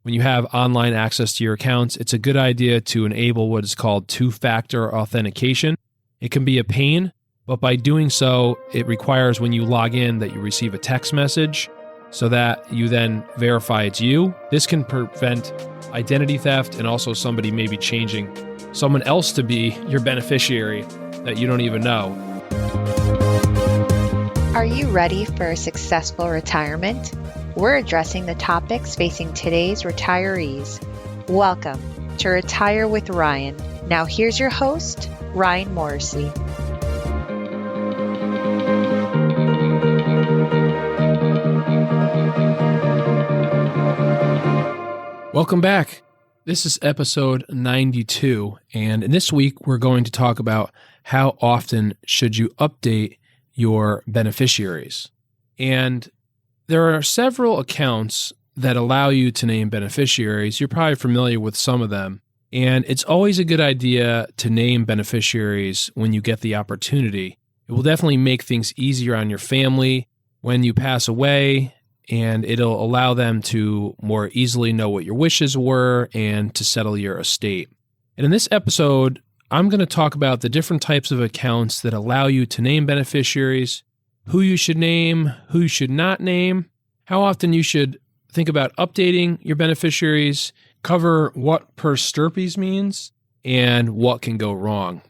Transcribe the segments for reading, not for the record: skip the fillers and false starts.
when you have online access to your accounts, it's a good idea to enable what is called two-factor authentication. It can be a pain, but by doing so, it requires when you log in that you receive a text message so that you then verify it's you. This can prevent identity theft and also somebody maybe changing someone else to be your beneficiary that you don't even know. Are you ready for a successful retirement? We're addressing the topics facing today's retirees. Welcome to Retire with Ryan. Now here's your host, Ryan Morrissey. Welcome back. This is episode 92, and this week we're going to talk about how often should you update your beneficiaries. And there are several accounts that allow you to name beneficiaries. You're probably familiar with some of them, and it's always a good idea to name beneficiaries when you get the opportunity. It will definitely make things easier on your family when you pass away, and it'll allow them to more easily know what your wishes were and to settle your estate. And in this episode, I'm going to talk about the different types of accounts that allow you to name beneficiaries, who you should name, who you should not name, how often you should think about updating your beneficiaries, cover what per stirpes means, and what can go wrong.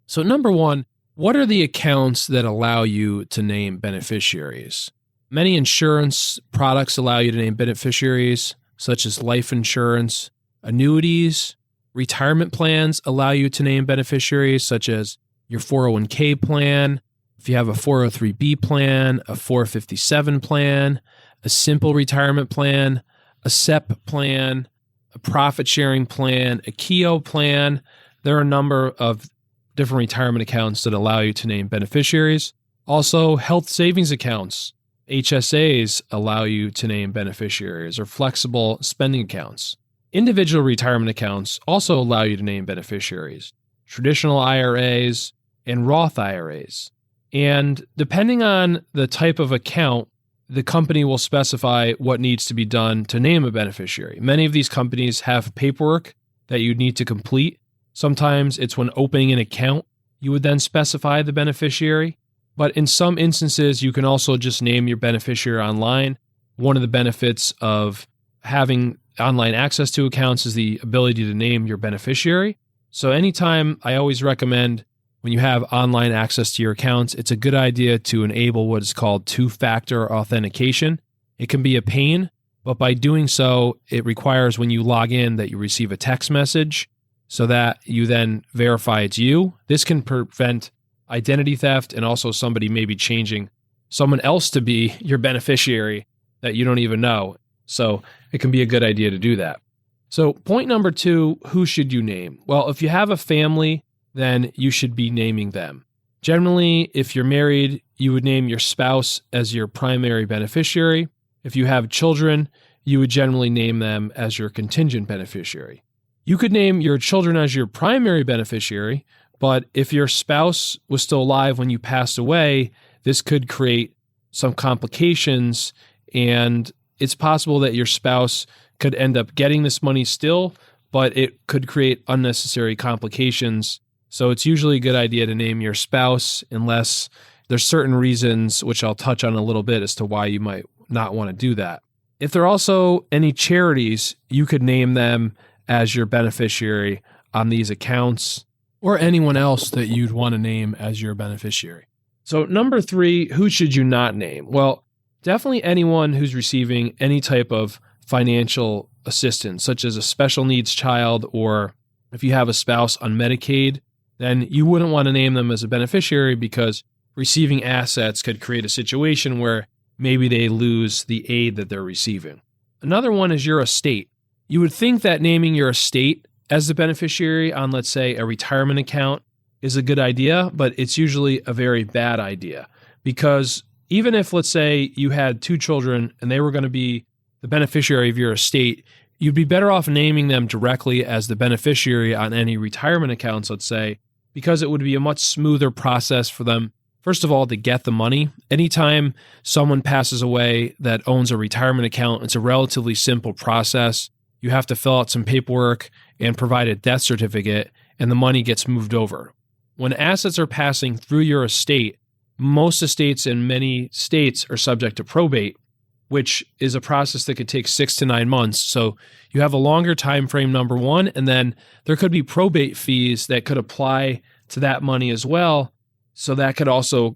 So number one, what are the accounts that allow you to name beneficiaries? Many insurance products allow you to name beneficiaries, such as life insurance, annuities. Retirement plans allow you to name beneficiaries, such as your 401k plan, if you have a 403b plan, a 457 plan, a simple retirement plan, a SEP plan, a profit-sharing plan, a KEO plan. There are a number of different retirement accounts that allow you to name beneficiaries. Also, health savings accounts. HSAs allow you to name beneficiaries, or flexible spending accounts. Individual retirement accounts also allow you to name beneficiaries, traditional IRAs and Roth IRAs. And depending on the type of account, the company will specify what needs to be done to name a beneficiary. Many of these companies have paperwork that you need to complete. Sometimes it's when opening an account, you would then specify the beneficiary. But in some instances, you can also just name your beneficiary online. One of the benefits of having online access to accounts is the ability to name your beneficiary. So anytime, I always recommend when you have online access to your accounts, it's a good idea to enable what is called two-factor authentication. It can be a pain, but by doing so, it requires when you log in that you receive a text message so that you then verify it's you. This can prevent identity theft and also somebody maybe changing someone else to be your beneficiary that you don't even know. So it can be a good idea to do that. So point number two, who should you name? Well, if you have a family, then you should be naming them. Generally, if you're married, you would name your spouse as your primary beneficiary. If you have children, you would generally name them as your contingent beneficiary. You could name your children as your primary beneficiary, but if your spouse was still alive when you passed away, this could create some complications, and it's possible that your spouse could end up getting this money still, but it could create unnecessary complications. So it's usually a good idea to name your spouse unless there's certain reasons, which I'll touch on a little bit as to why you might not want to do that. If there are also any charities, you could name them as your beneficiary on these accounts, or anyone else that you'd want to name as your beneficiary. So number three, who should you not name? Well, definitely anyone who's receiving any type of financial assistance, such as a special needs child, or if you have a spouse on Medicaid, then you wouldn't want to name them as a beneficiary because receiving assets could create a situation where maybe they lose the aid that they're receiving. Another one is your estate. You would think that naming your estate as the beneficiary on, let's say, a retirement account is a good idea, but it's usually a very bad idea because even if, let's say, you had two children and they were going to be the beneficiary of your estate, you'd be better off naming them directly as the beneficiary on any retirement accounts, let's say, because it would be a much smoother process for them, first of all, to get the money. Anytime someone passes away that owns a retirement account, it's a relatively simple process. you have to fill out some paperwork and provide a death certificate, and the money gets moved over. When assets are passing through your estate, most estates in many states are subject to probate, which is a process that could take 6 to 9 months. So you have a longer time frame, number one, and then there could be probate fees that could apply to that money as well. So that could also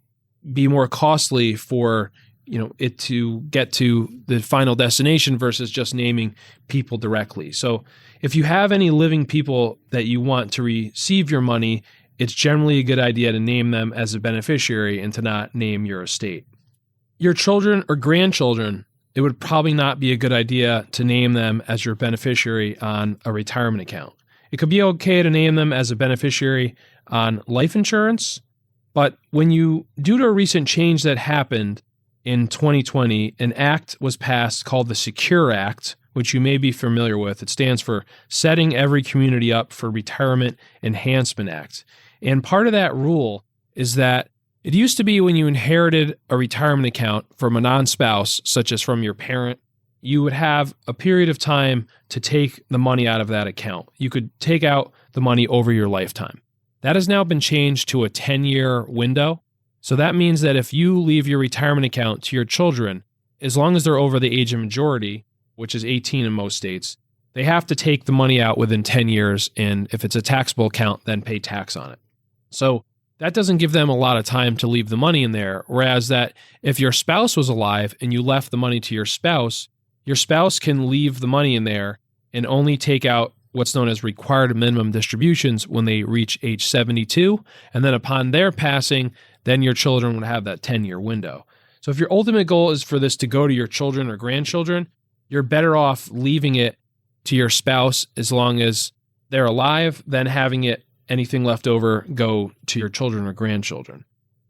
be more costly for it to get to the final destination versus just naming people directly. So if you have any living people that you want to receive your money, it's generally a good idea to name them as a beneficiary and to not name your estate. Your children or grandchildren, it would probably not be a good idea to name them as your beneficiary on a retirement account. It could be okay to name them as a beneficiary on life insurance, but due to a recent change that happened in 2020, an act was passed called the Secure Act, which you may be familiar with. It stands for Setting Every Community Up for Retirement Enhancement Act. And part of that rule is that it used to be when you inherited a retirement account from a non-spouse, such as from your parent, you would have a period of time to take the money out of that account. You could take out the money over your lifetime. That has now been changed to a 10-year window. So that means that if you leave your retirement account to your children, as long as they're over the age of majority, which is 18 in most states, they have to take the money out within 10 years. And if it's a taxable account, then pay tax on it. So that doesn't give them a lot of time to leave the money in there. Whereas that if your spouse was alive and you left the money to your spouse can leave the money in there and only take out what's known as required minimum distributions when they reach age 72. And then upon their passing, then your children would have that 10-year window. So if your ultimate goal is for this to go to your children or grandchildren, you're better off leaving it to your spouse as long as they're alive than having anything left over go to your children or grandchildren.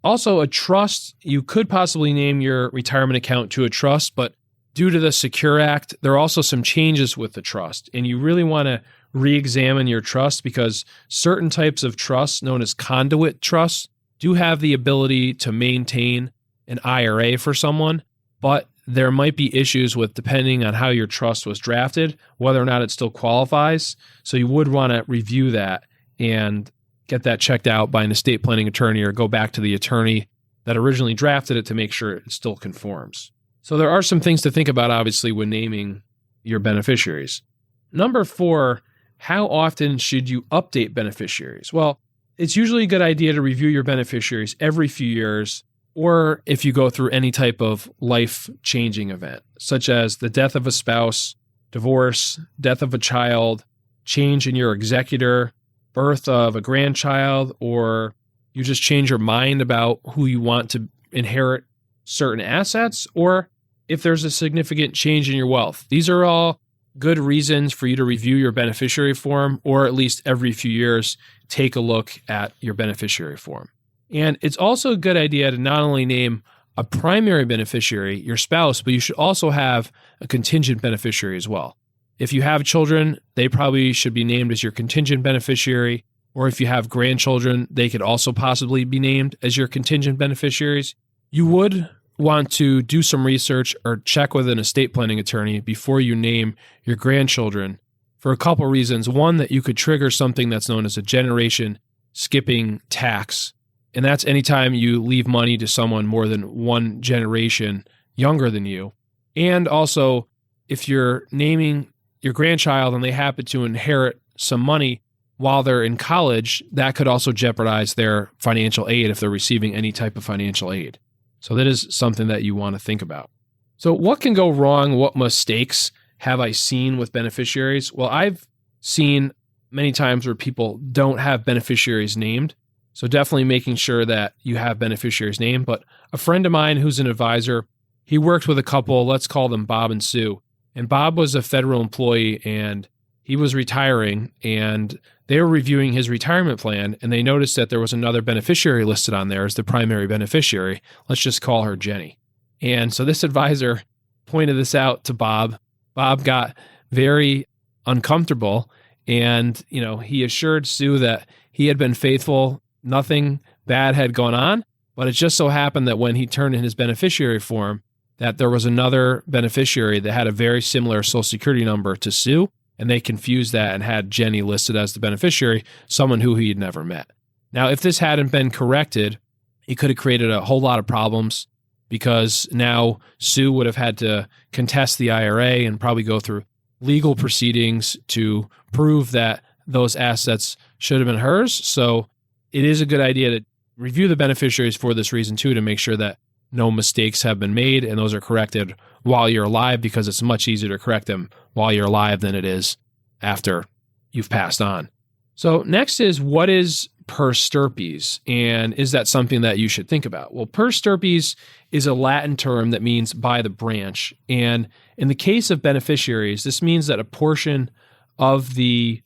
Also, a trust, you could possibly name your retirement account to a trust, but due to the Secure Act, there are also some changes with the trust. And you really want to re-examine your trust because certain types of trusts, known as conduit trusts, do have the ability to maintain an IRA for someone, but there might be issues with, depending on how your trust was drafted, whether or not it still qualifies. So you would want to review that and get that checked out by an estate planning attorney or go back to the attorney that originally drafted it to make sure it still conforms. So there are some things to think about, obviously, when naming your beneficiaries. Number 4, how often should you update beneficiaries? Well, it's usually a good idea to review your beneficiaries every few years, or if you go through any type of life-changing event, such as the death of a spouse, divorce, death of a child, change in your executor, birth of a grandchild, or you just change your mind about who you want to inherit certain assets, or if there's a significant change in your wealth. These are all good reasons for you to review your beneficiary form, or at least every few years, take a look at your beneficiary form. And it's also a good idea to not only name a primary beneficiary, your spouse, but you should also have a contingent beneficiary as well. If you have children, they probably should be named as your contingent beneficiary, or if you have grandchildren, they could also possibly be named as your contingent beneficiaries. You would want to do some research or check with an estate planning attorney before you name your grandchildren for a couple reasons. One, that you could trigger something that's known as a generation skipping tax. And that's anytime you leave money to someone more than one generation younger than you. And also, if you're naming your grandchild and they happen to inherit some money while they're in college, that could also jeopardize their financial aid if they're receiving any type of financial aid. So that is something that you want to think about. So what can go wrong? What mistakes have I seen with beneficiaries? Well, I've seen many times where people don't have beneficiaries named. So definitely making sure that you have beneficiaries named. But a friend of mine who's an advisor, he worked with a couple, let's call them Bob and Sue. And Bob was a federal employee and he was retiring, and they were reviewing his retirement plan, and they noticed that there was another beneficiary listed on there as the primary beneficiary. Let's just call her Jenny. And so this advisor pointed this out to Bob. Bob got very uncomfortable, and he assured Sue that he had been faithful, nothing bad had gone on, but it just so happened that when he turned in his beneficiary form, that there was another beneficiary that had a very similar Social Security number to Sue, and they confused that and had Jenny listed as the beneficiary, someone who he had never met. Now, if this hadn't been corrected, it could have created a whole lot of problems because now Sue would have had to contest the IRA and probably go through legal proceedings to prove that those assets should have been hers. So it is a good idea to review the beneficiaries for this reason too, to make sure that no mistakes have been made and those are corrected while you're alive, because it's much easier to correct them while you're alive than it is after you've passed on. So next is, what is per stirpes, and is that something that you should think about? Well, per stirpes is a Latin term that means by the branch. And in the case of beneficiaries, this means that a portion of the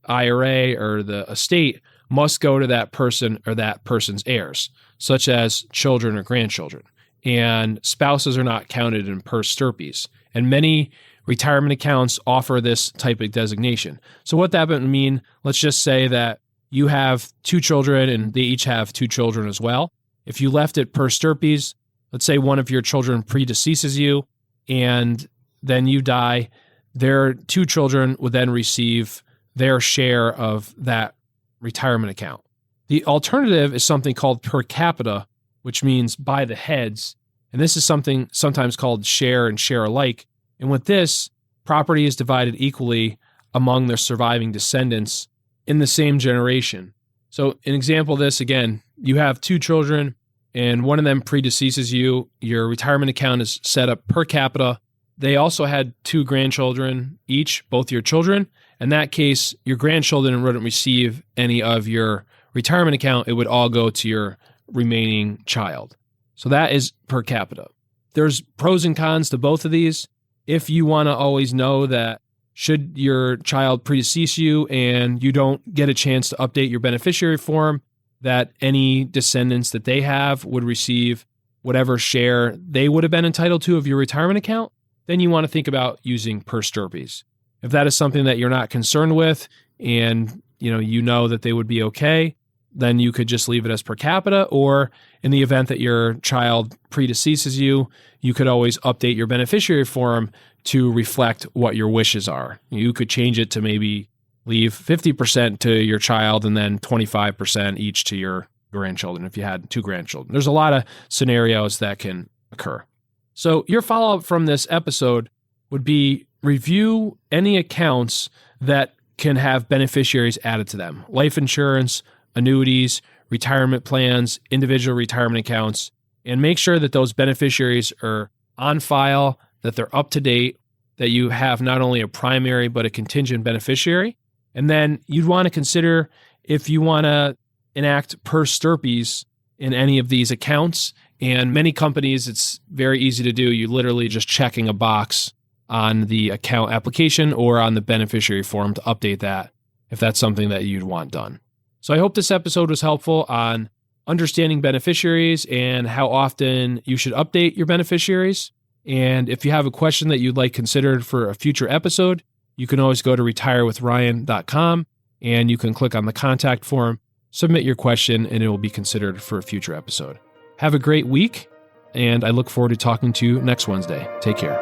IRA or the estate must go to that person or that person's heirs, such as children or grandchildren. And spouses are not counted in per stirpes. And many retirement accounts offer this type of designation. So what that would mean, let's just say that you have 2 children and they each have 2 children as well. If you left it per stirpes, let's say one of your children predeceases you and then you die, their 2 children would then receive their share of that retirement account. The alternative is something called per capita, which means by the heads. And this is something sometimes called share and share alike. And with this, property is divided equally among their surviving descendants in the same generation. So an example of this, again, you have 2 children and one of them predeceases you. Your retirement account is set up per capita. They also had 2 grandchildren each, both your children. In that case, your grandchildren wouldn't receive any of your retirement account. It would all go to your remaining child. So that is per capita. There's pros and cons to both of these. If you want to always know that should your child predecease you and you don't get a chance to update your beneficiary form, that any descendants that they have would receive whatever share they would have been entitled to of your retirement account, then you want to think about using per stirpes. If that is something that you're not concerned with and you know that they would be okay, then you could just leave it as per capita, or in the event that your child predeceases you, you could always update your beneficiary form to reflect what your wishes are. You could change it to maybe leave 50% to your child and then 25% each to your grandchildren if you had 2 grandchildren. There's a lot of scenarios that can occur. So your follow-up from this episode would be review any accounts that can have beneficiaries added to them. Life insurance, annuities, retirement plans, individual retirement accounts, and make sure that those beneficiaries are on file, that they're up to date, that you have not only a primary but a contingent beneficiary. And then you'd want to consider if you want to enact per stirpes in any of these accounts. And many companies, it's very easy to do. You literally just checking a box on the account application or on the beneficiary form to update that if that's something that you'd want done. So I hope this episode was helpful on understanding beneficiaries and how often you should update your beneficiaries. And if you have a question that you'd like considered for a future episode, you can always go to retirewithryan.com and you can click on the contact form, submit your question, and it will be considered for a future episode. Have a great week, and I look forward to talking to you next Wednesday. Take care.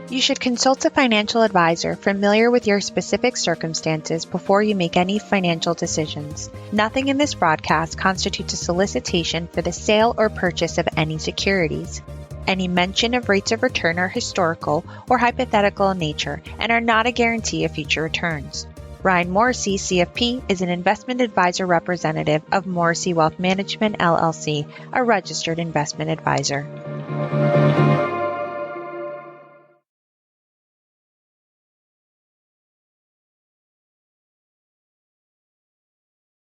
You should consult a financial advisor familiar with your specific circumstances before you make any financial decisions. Nothing in this broadcast constitutes a solicitation for the sale or purchase of any securities. Any mention of rates of return are historical or hypothetical in nature and are not a guarantee of future returns. Ryan Morrissey, CFP, is an investment advisor representative of Morrissey Wealth Management, LLC, a registered investment advisor.